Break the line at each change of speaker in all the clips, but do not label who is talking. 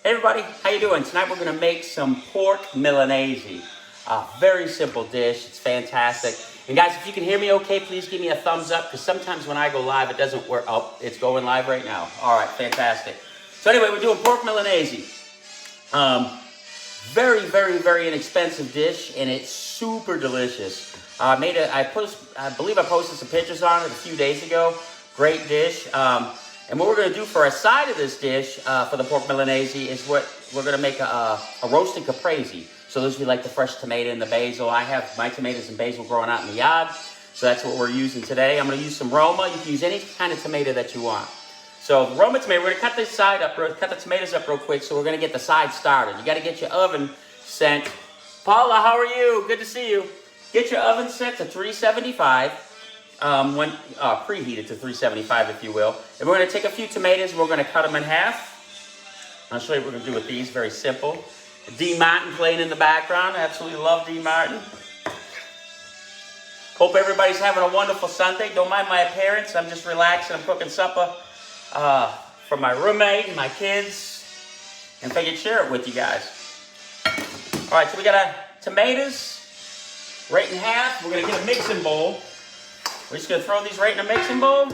Hey everybody, how you doing? Tonight we're going to make some pork Milanese. A very simple dish. It's fantastic. And guys, if you can hear me okay, please give me a thumbs up, because sometimes when I go live, it doesn't work. Oh, it's going live right now. All right, fantastic. So anyway, we're doing pork Milanese. Very inexpensive dish, and it's super delicious. I believe I posted some pictures on it a few days ago. Great dish. And what we're going to do for a side of this dish, for the pork Milanese, is we're going to make a roasted caprese. So those of you like the fresh tomato and the basil, I have my tomatoes and basil growing out in the yard. So that's what we're using today. I'm going to use some Roma. You can use any kind of tomato that you want. So the Roma tomato, we're going to cut the tomatoes up real quick. So we're going to get the side started. You got to get your oven sent. Paula, how are you? Good to see you. Get your oven set to 375. Preheated to 375, if you will. And we're going to take a few tomatoes, we're going to cut them in half. I'll show you what we're going to do with these. Very simple. D. Martin playing in the background. I absolutely love D. Martin. Hope everybody's having a wonderful Sunday. Don't mind my appearance. I'm just relaxing. I'm cooking supper for my roommate and my kids. And if I could share it with you guys. All right, so we got our tomatoes right in half. We're going to get a mixing bowl. We're just going to throw these right in a mixing bowl.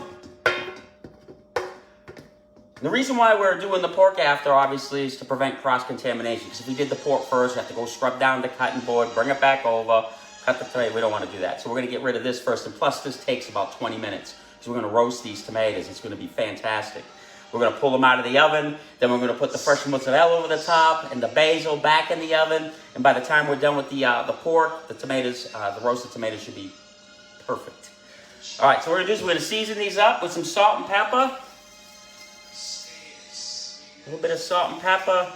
The reason why we're doing the pork after, obviously, is to prevent cross-contamination. Because if we did the pork first, we have to go scrub down the cutting board, bring it back over, cut the tomato. We don't want to do that. So we're going to get rid of this first. And plus, this takes about 20 minutes. So we're going to roast these tomatoes. It's going to be fantastic. We're going to pull them out of the oven. Then we're going to put the fresh mozzarella over the top and the basil back in the oven. And by the time we're done with the pork, the tomatoes, the roasted tomatoes should be perfect. All right, so what we're going to do is we're going to season these up with some salt and pepper. A little bit of salt and pepper.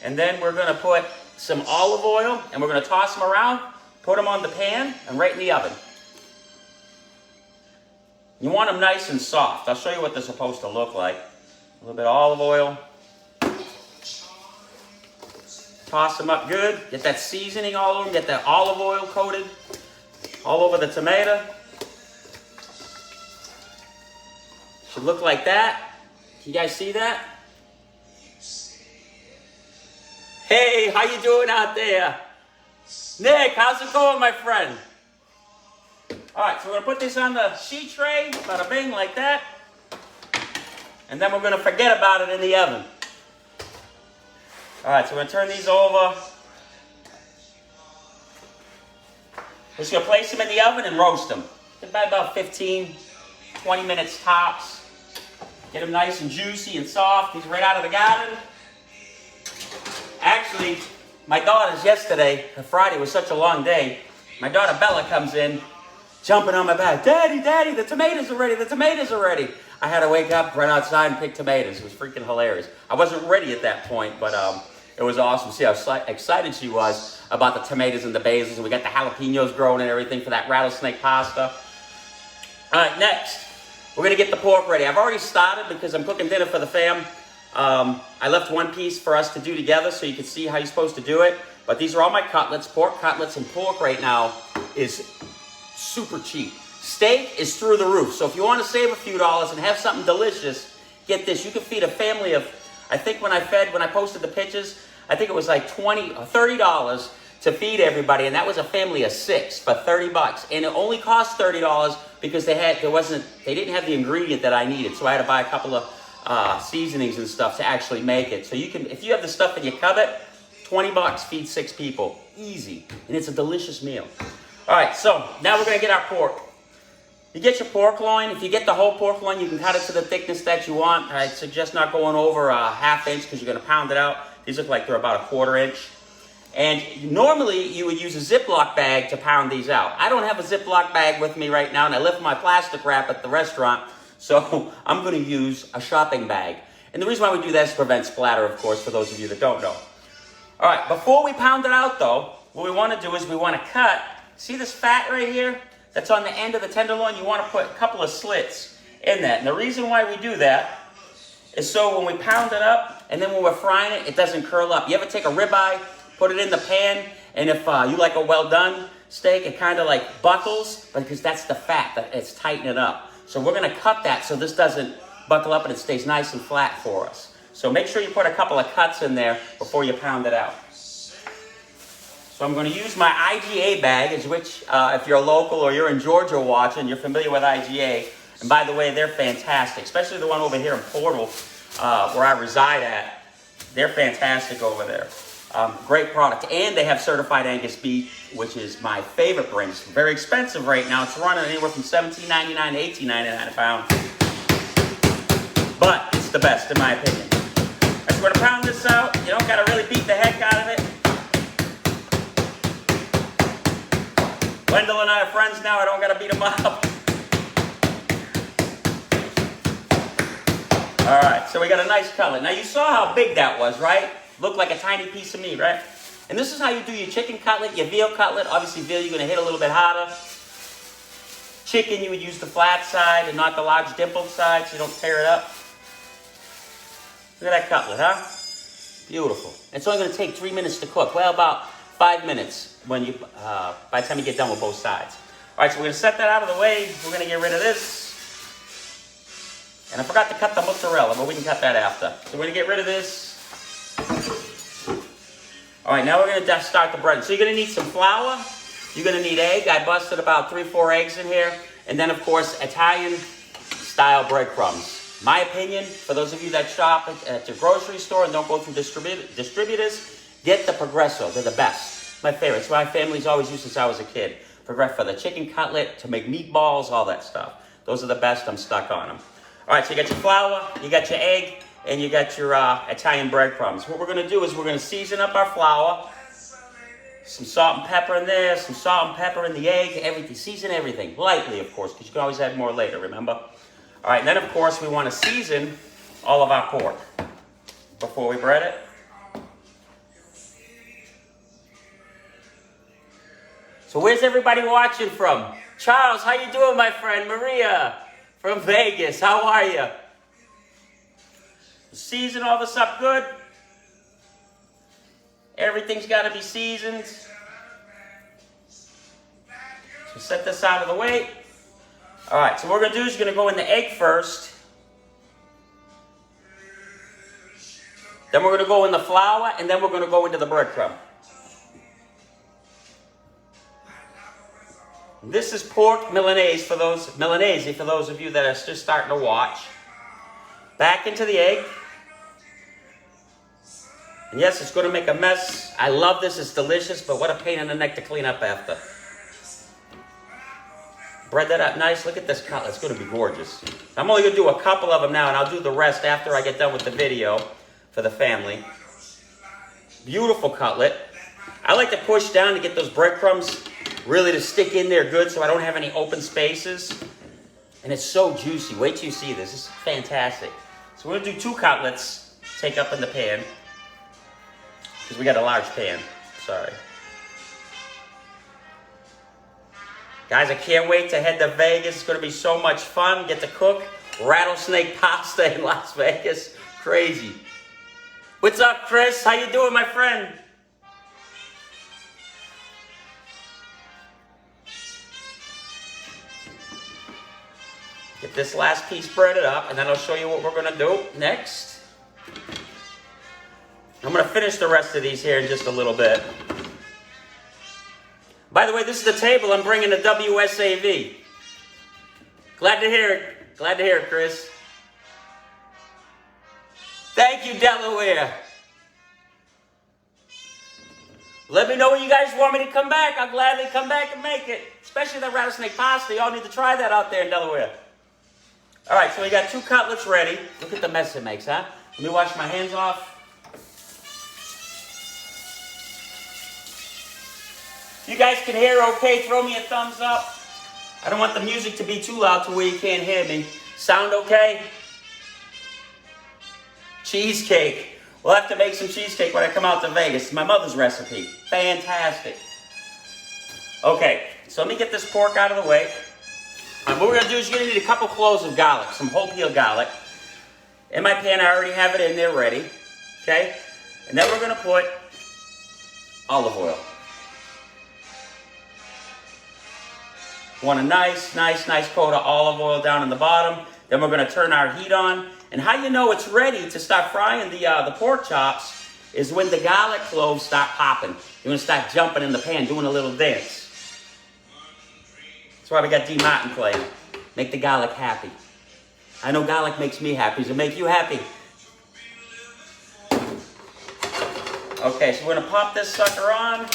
And then we're going to put some olive oil, and we're going to toss them around, put them on the pan, and right in the oven. You want them nice and soft. I'll show you what they're supposed to look like. A little bit of olive oil. Toss them up good. Get that seasoning all over them. Get that olive oil coated all over the tomato. Should look like that. Can you guys see that? Hey, how you doing out there? Nick, how's it going, my friend? All right, so we're going to put this on the sheet tray, bada bing, like that. And then we're going to forget about it in the oven. All right, so we're going to turn these over. We're just going to place them in the oven and roast them. About 15, 20 minutes tops. Get them nice and juicy and soft. These are right out of the garden. Actually, my daughter's yesterday, Friday was such a long day. My daughter Bella comes in, jumping on my back. Daddy, the tomatoes are ready, the tomatoes are ready. I had to wake up, run outside and pick tomatoes. It was freaking hilarious. I wasn't ready at that point, but it was awesome. See how excited she was about the tomatoes and the basils. And we got the jalapenos growing and everything for that rattlesnake pasta. All right, next. We're going to get the pork ready. I've already started because I'm cooking dinner for the fam. I left one piece for us to do together so you can see how you're supposed to do it. But these are all my cutlets. Pork cutlets, and pork right now is super cheap. Steak is through the roof. So if you want to save a few dollars and have something delicious, get this. You can feed a family of, I think when I posted the pictures, I think it was like $20 or $30 to feed everybody, and that was a family of 6 for $30. And it only cost $30 because they didn't have the ingredient that I needed. So I had to buy a couple of seasonings and stuff to actually make it. So you can, if you have the stuff in your cupboard, $20, feed 6 people. Easy. And it's a delicious meal. All right, so now we're going to get our pork. You get your pork loin. If you get the whole pork loin, you can cut it to the thickness that you want. I suggest not going over a ½ inch because you're going to pound it out. These look like they're about a ¼ inch. And normally you would use a Ziploc bag to pound these out. I don't have a Ziploc bag with me right now, and I left my plastic wrap at the restaurant, so I'm going to use a shopping bag. And the reason why we do that is to prevent splatter, of course, for those of you that don't know. All right, before we pound it out, though, what we want to do is we want to cut. See this fat right here that's on the end of the tenderloin? You want to put a couple of slits in that. And the reason why we do that is so when we pound it up and then when we're frying it, it doesn't curl up. You ever take a ribeye, put it in the pan, and if you like a well-done steak, it kind of like buckles, because that's the fat that it's tightening up. So we're going to cut that so this doesn't buckle up and it stays nice and flat for us. So make sure you put a couple of cuts in there before you pound it out. So I'm going to use my IGA bag, which if you're local or you're in Georgia watching, you're familiar with IGA. And by the way, they're fantastic, especially the one over here in Portal where I reside at. They're fantastic over there. Great product. And they have certified Angus beef, which is my favorite brand. It's very expensive right now. It's running anywhere from $17.99 to $18.99 a pound. But it's the best in my opinion. So we're going to pound this out. You don't got to really beat the heck out of it. Wendell and I are friends now. I don't got to beat them up. All right, so we got a nice cutlet. Now you saw how big that was, right? Looked like a tiny piece of meat, right? And this is how you do your chicken cutlet, your veal cutlet. Obviously veal you're going to hit a little bit harder. Chicken you would use the flat side and not the large dimpled side so you don't tear it up. Look at that cutlet, huh? Beautiful. It's only going to take 3 minutes to cook. Well, about 5 minutes when you, by the time you get done with both sides. All right, so we're going to set that out of the way. We're going to get rid of this. And I forgot to cut the mozzarella, but we can cut that after. So we're going to get rid of this. All right, now we're going to start the bread. So you're going to need some flour. You're going to need egg. I busted about 3-4 eggs in here. And then, of course, Italian-style breadcrumbs. My opinion, for those of you that shop at your grocery store and don't go through distributors, get the Progresso. They're the best. My favorite. It's what my family's always used since I was a kid. Progresso for the chicken cutlet, to make meatballs, all that stuff. Those are the best. I'm stuck on them. All right, so you got your flour, you got your egg, and you got your Italian breadcrumbs. What we're going to do is we're going to season up our flour. Some salt and pepper in there, some salt and pepper in the egg, everything. Season everything, lightly, of course, because you can always add more later, remember? All right, and then, of course, we want to season all of our pork before we bread it. So where's everybody watching from? Charles, how you doing, my friend? Maria from Vegas, how are you? Season all this up good. Everything's got to be seasoned. So set this out of the way. All right, so what we're going to do is we're going to go in the egg first. Then we're going to go in the flour, and then we're going to go into the breadcrumb. This is pork Milanese for those of you that are just starting to watch. Back into the egg. And yes, it's going to make a mess. I love this. It's delicious, but what a pain in the neck to clean up after. Bread that up nice. Look at this cutlet. It's going to be gorgeous. I'm only going to do a couple of them now, and I'll do the rest after I get done with the video for the family. Beautiful cutlet. I like to push down to get those breadcrumbs really to stick in there good so I don't have any open spaces. And it's so juicy. Wait till you see this. This is fantastic. So we're going to do 2 cutlets. Take up in the pan. Because we got a large pan. Sorry. Guys, I can't wait to head to Vegas. It's going to be so much fun. Get to cook rattlesnake pasta in Las Vegas. Crazy. What's up, Chris? How you doing, my friend? Get this last piece breaded up, and then I'll show you what we're going to do next. I'm going to finish the rest of these here in just a little bit. By the way, this is the table I'm bringing to WSAV. Glad to hear it. Glad to hear it, Chris. Thank you, Delaware. Let me know when you guys want me to come back. I'll gladly come back and make it. Especially the rattlesnake pasta. Y'all need to try that out there in Delaware. All right, so we got 2 cutlets ready. Look at the mess it makes, huh? Let me wash my hands off. You guys can hear okay, throw me a thumbs up. I don't want the music to be too loud to where you can't hear me. Sound okay? Cheesecake. We'll have to make some cheesecake when I come out to Vegas. It's my mother's recipe. Fantastic. Okay, so let me get this pork out of the way. What we're going to do is you're going to need a couple cloves of garlic, some whole peel garlic. In my pan, I already have it in there ready. Okay? And then we're going to put olive oil. Want a nice coat of olive oil down in the bottom. Then we're going to turn our heat on, And how you know it's ready to start frying the pork chops is when the garlic cloves start popping. You're going to start jumping in the pan, doing a little dance. That's why we got D. Martin playing. Make the garlic happy. I know garlic makes me happy. Does it make you happy? Okay, so we're going to pop this sucker on.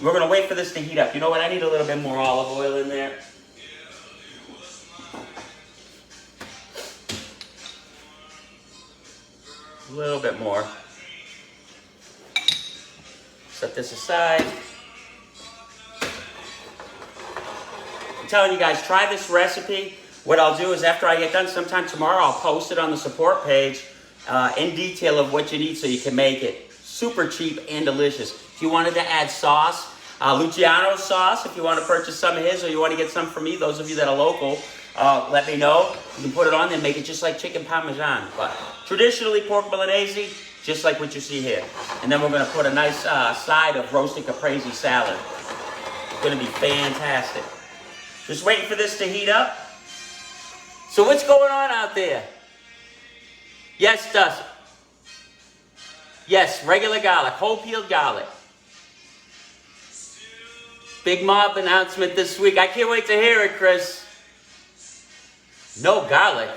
We're going to wait for this to heat up. You know what? I need a little bit more olive oil in there. A little bit more. Set this aside. I'm telling you guys, try this recipe. What I'll do is after I get done sometime tomorrow, I'll post it on the support page in detail of what you need so you can make it super cheap and delicious. If you wanted to add sauce, Luciano's sauce, if you want to purchase some of his or you want to get some from me, those of you that are local, let me know. You can put it on there and make it just like chicken parmesan. But traditionally pork Milanese, just like what you see here. And then we're going to put a nice side of roasted caprese salad. It's going to be fantastic. Just waiting for this to heat up. So what's going on out there? Yes, Dustin. Yes, regular garlic, whole peeled garlic. Big mob announcement this week. I can't wait to hear it, Chris. No garlic?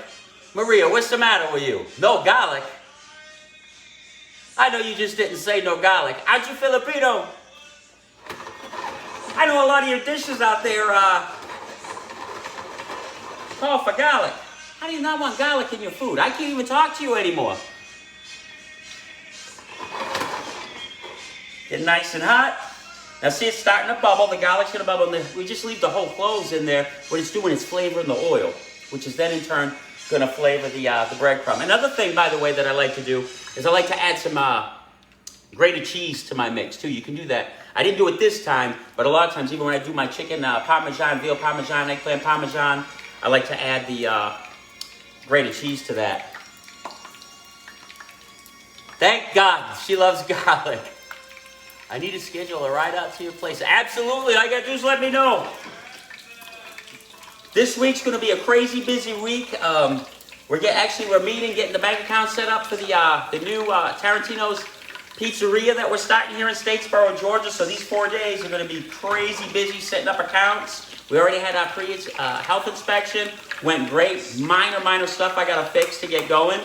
Maria, what's the matter with you? No garlic? I know you just didn't say no garlic. Aren't you Filipino? I know a lot of your dishes out there call for garlic. How do you not want garlic in your food? I can't even talk to you anymore. Get nice and hot. Now see, it's starting to bubble. The garlic's going to bubble. We just leave the whole cloves in there. What it's doing is flavoring the oil, which is then in turn going to flavor the breadcrumb. Another thing, by the way, that I like to do is I like to add some grated cheese to my mix, too. You can do that. I didn't do it this time, but a lot of times, even when I do my chicken parmesan, veal parmesan, eggplant parmesan, I like to add the grated cheese to that. Thank God she loves garlic. I need to schedule a ride out to your place. Absolutely, all you gotta do is let me know. This week's gonna be a crazy busy week. We're meeting, getting the bank account set up for the new Tarantino's Pizzeria that we're starting here in Statesboro, Georgia. So these 4 days are gonna be crazy busy setting up accounts. We already had our health inspection. Went great. Minor stuff I gotta fix to get going.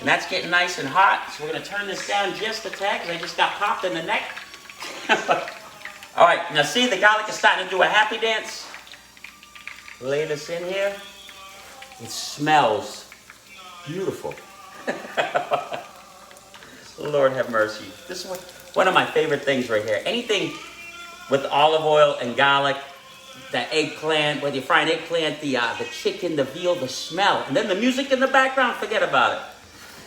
And that's getting nice and hot. So we're going to turn this down just a tad because I just got popped in the neck. All right, now see, the garlic is starting to do a happy dance. Lay this in here. It smells beautiful. Lord have mercy. This is one of my favorite things right here. Anything with olive oil and garlic, the eggplant, whether you're frying eggplant, the chicken, the veal, the smell. And then the music in the background, forget about it.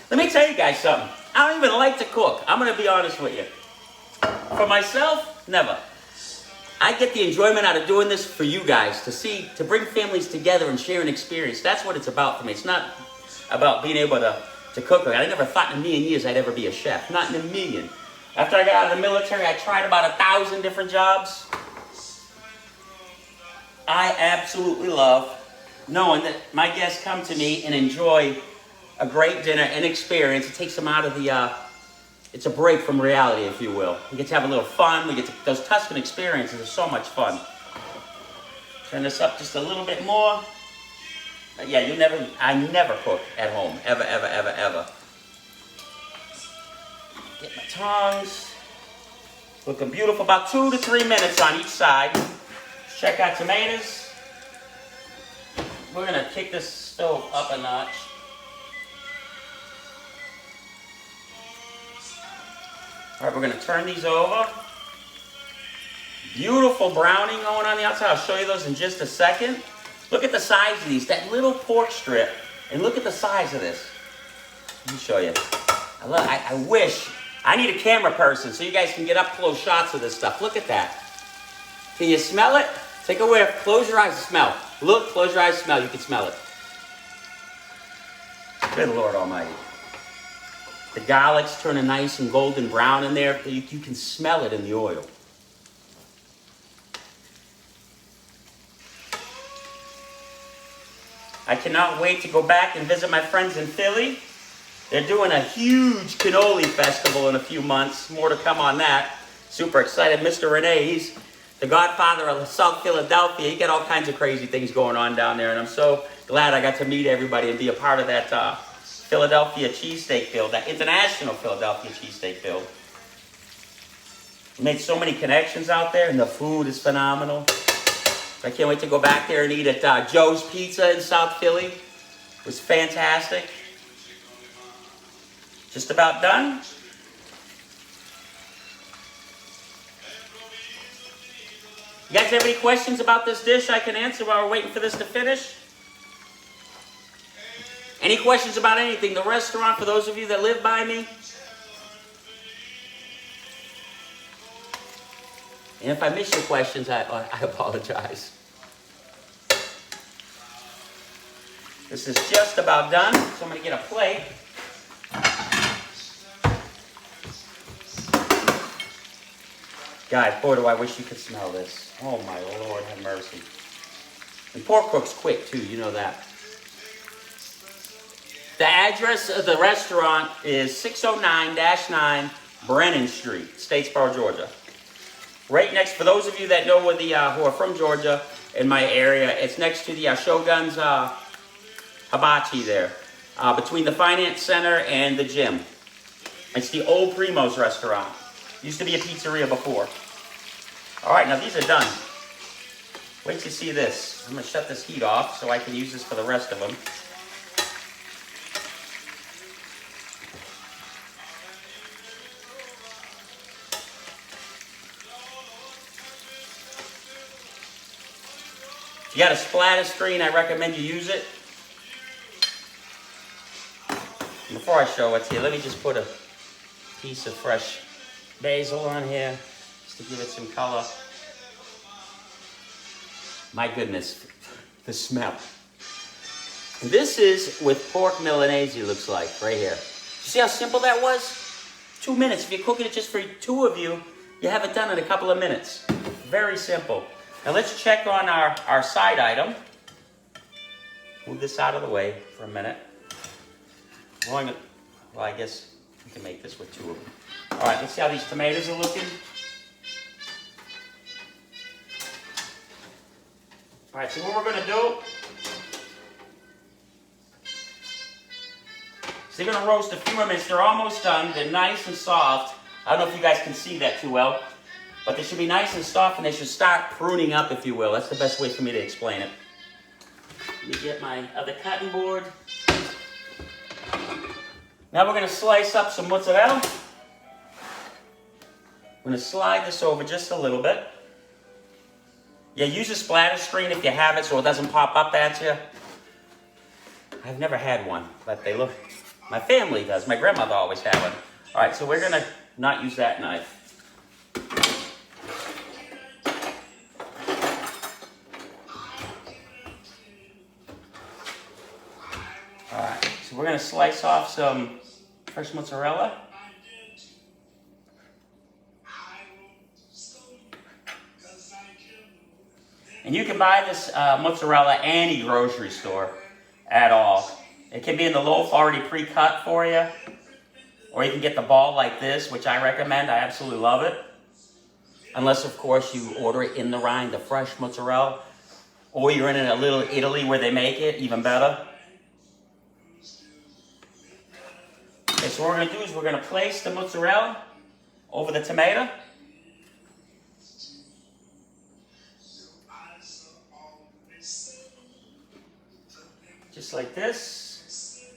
Let me tell you guys something. I don't even like to cook. I'm going to be honest with you. For myself, never. I get the enjoyment out of doing this for you guys, to bring families together and share an experience. That's what it's about for me. It's not about being able to cook. I never thought in a million years I'd ever be a chef. Not in a million. After I got out of the military, I tried about 1,000 different jobs. I absolutely love knowing that my guests come to me and enjoy a great dinner and experience. It takes them out of it's a break from reality, if you will. We get to have a little fun. Those Tuscan experiences are so much fun. Turn this up just a little bit more. Yeah, I never cook at home, ever. Get my tongs. Looking beautiful, about 2 to 3 minutes on each side. Check our tomatoes. We're gonna kick this stove up a notch. All right, we're going to turn these over. Beautiful browning going on the outside. I'll show you those in just a second. Look at the size of these. That little pork strip. And look at the size of this. Let me show you. I wish. I need a camera person so you guys can get up close shots of this stuff. Look at that. Can you smell it? Take a whiff. Close your eyes and smell. Look, close your eyes and smell. You can smell it. Good Lord Almighty. The garlic's turning nice and golden brown in there. You can smell it in the oil. I cannot wait to go back and visit my friends in Philly. They're doing a huge cannoli festival in a few months. More to come on that. Super excited. Mr. Rene, he's the godfather of South Philadelphia. He got all kinds of crazy things going on down there, and I'm so glad I got to meet everybody and be a part of that Philadelphia cheesesteak build, that international Philadelphia cheesesteak build. We made so many connections out there, and the food is phenomenal. I can't wait to go back there and eat at Joe's Pizza in South Philly. It was fantastic. Just about done. You guys have any questions about this dish I can answer while we're waiting for this to finish? Any questions about anything? The restaurant, for those of you that live by me? And if I miss your questions, I apologize. This is just about done, so I'm going to get a plate. Guys, boy, do I wish you could smell this. Oh, my Lord, have mercy. And pork cooks quick, too. You know that. The address of the restaurant is 609-9 Brennan Street, Statesboro, Georgia. Right next, for those of you that know where who are from Georgia, in my area, it's next to the Shogun's Hibachi there, between the Finance Center and the gym. It's the old Primo's restaurant. Used to be a pizzeria before. All right, now these are done. Wait till you see this. I'm going to shut this heat off so I can use this for the rest of them. If you got a splatter screen, I recommend you use it. And before I show it to you, let me just put a piece of fresh basil on here, just to give it some color. My goodness, the smell. And this is with pork Milanese, it looks like, right here. You see how simple that was? 2 minutes. If you're cooking it just for two of you, you have it done in a couple of minutes. Very simple. Now let's check on our side item. Move this out of the way for a minute. Well, I guess we can make this with two of them. All right, let's see how these tomatoes are looking. All right, so what we're going to do, so they're going to roast a few more minutes. They're almost done. They're nice and soft. I don't know if you guys can see that too well, but they should be nice and soft, and they should start pruning up, if you will. That's the best way for me to explain it. Let me get my other cutting board. Now we're going to slice up some mozzarella. I'm going to slide this over just a little bit. Yeah, use a splatter screen if you have it so it doesn't pop up at you. I've never had one, but they look... My family does. My grandmother always had one. All right, so we're going to not use that knife. All right, so we're going to slice off some fresh mozzarella. And you can buy this mozzarella at any grocery store at all. It can be in the loaf already pre-cut for you. Or you can get the ball like this, which I recommend. I absolutely love it. Unless, of course, you order it in the rind, the fresh mozzarella. Or you're in a little Italy where they make it, even better. Okay, so what we're going to do is we're going to place the mozzarella over the tomato. Just like this.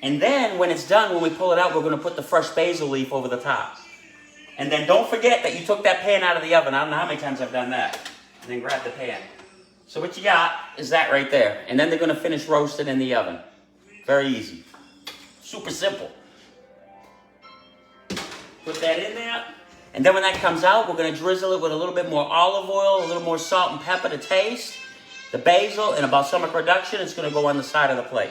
And then when it's done, when we pull it out, we're going to put the fresh basil leaf over the top. And then don't forget that you took that pan out of the oven. I don't know how many times I've done that. And then grab the pan. So what you got is that right there. And then they're going to finish roasting in the oven. Very easy. Super simple. Put that in there. And then when that comes out, we're going to drizzle it with a little bit more olive oil, a little more salt and pepper to taste. The basil and a balsamic reduction is going to go on the side of the plate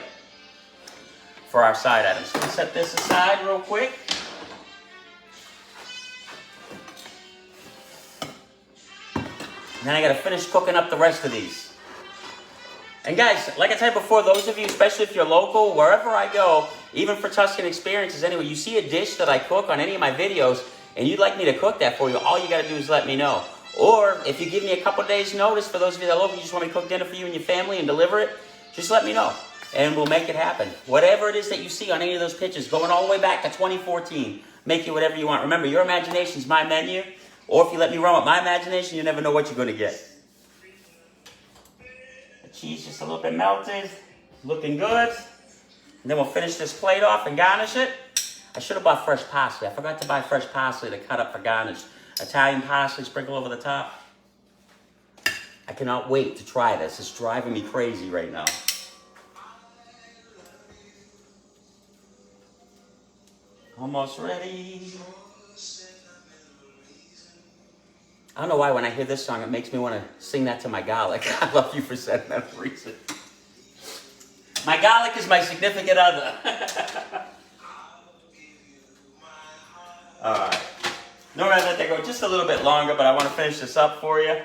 for our side items. So we'll set this aside real quick. And then I gotta finish cooking up the rest of these. And guys, like I said before, those of you, especially if you're local, wherever I go, even for Tuscan Experiences anyway, you see a dish that I cook on any of my videos, and you'd like me to cook that for you, all you gotta do is let me know. Or if you give me a couple days notice, for those of you that are local, you just want me to cook dinner for you and your family and deliver it, just let me know. And we'll make it happen. Whatever it is that you see on any of those pictures, going all the way back to 2014, make it whatever you want. Remember, your imagination's my menu, or if you let me run with my imagination, you never know what you're gonna get. The cheese just a little bit melted, looking good. And then we'll finish this plate off and garnish it. I should have bought fresh parsley. I forgot to buy fresh parsley to cut up for garnish. Italian parsley, sprinkle over the top. I cannot wait to try this. It's driving me crazy right now. Almost ready. I don't know why when I hear this song, it makes me want to sing that to my garlic. I love you for sentimental reason. My garlic is my significant other. All right. Normally I let that go just a little bit longer, but I want to finish this up for you.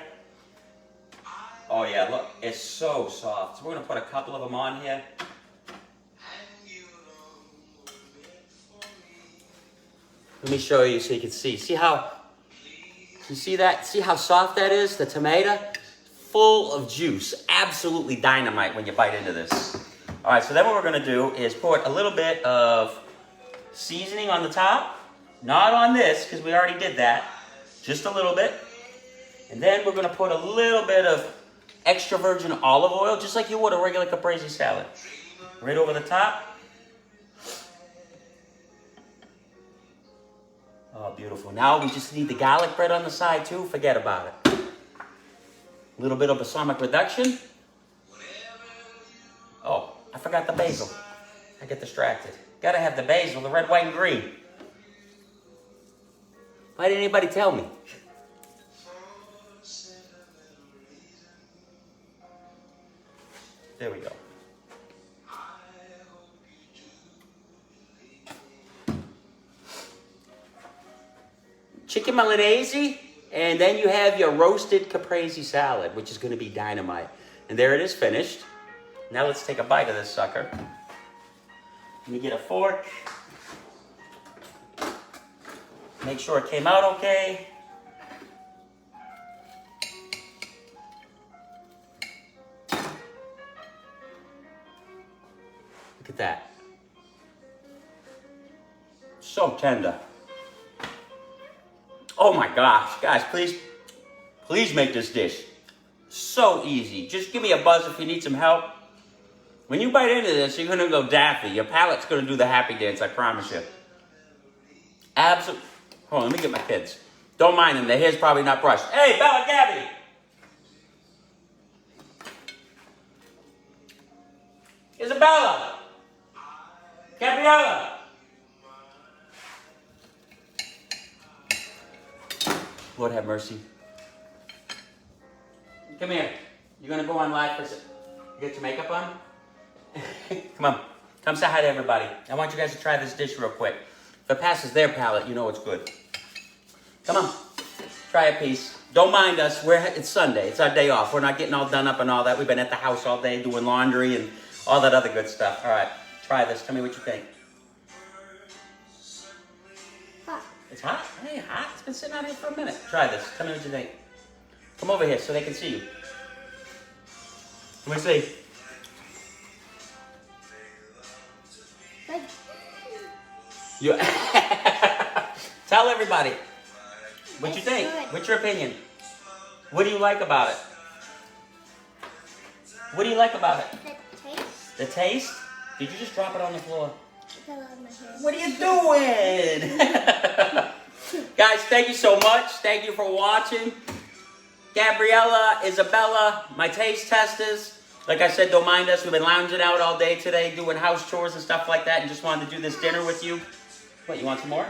Oh yeah, look, it's so soft. So we're going to put a couple of them on here. Let me show you so you can see. See how, you see that? See how soft that is? The tomato? Full of juice. Absolutely dynamite when you bite into this. All right, so then what we're going to do is put a little bit of seasoning on the top. Not on this, because we already did that. Just a little bit. And then we're going to put a little bit of extra virgin olive oil, just like you would a regular caprese salad. Right over the top. Oh, beautiful. Now we just need the garlic bread on the side too. Forget about it. A little bit of balsamic reduction. Oh, I forgot the basil. I get distracted. Gotta have the basil, the red, white, and green. Why didn't anybody tell me? There we go. Chicken Milanese, and then you have your roasted caprese salad, which is going to be dynamite. And there it is, finished. Now let's take a bite of this sucker. Let me get a fork. Make sure it came out okay. Look at that. So tender. Oh my gosh, guys, please make this dish. So easy. Just give me a buzz if you need some help. When you bite into this, you're gonna go daffy. Your palate's gonna do the happy dance, I promise you. Absolutely. Hold on, let me get my kids. Don't mind them, their hair's probably not brushed. Hey, Bella, Gabby! Isabella! Gabriella! Lord have mercy. Come here. You're going to go on live for a second. You get your makeup on? Come on. Come say hi to everybody. I want you guys to try this dish real quick. If it passes their palate, you know it's good. Come on. Try a piece. Don't mind us. It's Sunday. It's our day off. We're not getting all done up and all that. We've been at the house all day doing laundry and all that other good stuff. All right. Try this. Tell me what you think. It's hot? It ain't hot. It's been sitting out here for a minute. Try this. Tell me what you think. Come over here so they can see you. Let me see. You tell everybody what you think. What's your opinion? What do you like about it? What do you like about it?
The taste.
The taste? Did you just drop it on the floor?
What
are you doing? Guys, thank you so much. Thank you for watching. Gabriella, Isabella, my taste testers. Like I said, don't mind us. We've been lounging out all day today, doing house chores and stuff like that, and just wanted to do this dinner with you. What, you want some more?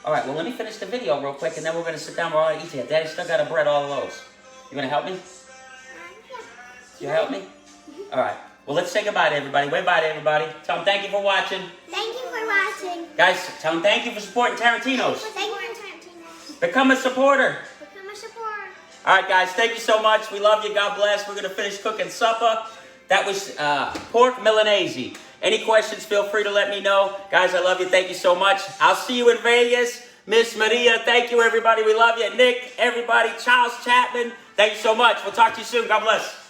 All right, well, let me finish the video real quick, and then we're going to sit down. We're all going to eat together. Daddy still got to bread all of those. You going to help me? You help me? All right. Well, let's say goodbye to everybody. Wave bye to everybody. Tell them thank you for watching.
Thank you for watching.
Guys, tell them thank you for supporting Tarantino's.
Thank you for Tarantino's.
Become a supporter.
Become a supporter.
All right, guys, thank you so much. We love you. God bless. We're going to finish cooking supper. That was pork Milanese. Any questions, feel free to let me know. Guys, I love you. Thank you so much. I'll see you in Vegas. Miss Maria, thank you, everybody. We love you. Nick, everybody, Charles Chapman, thank you so much. We'll talk to you soon. God bless.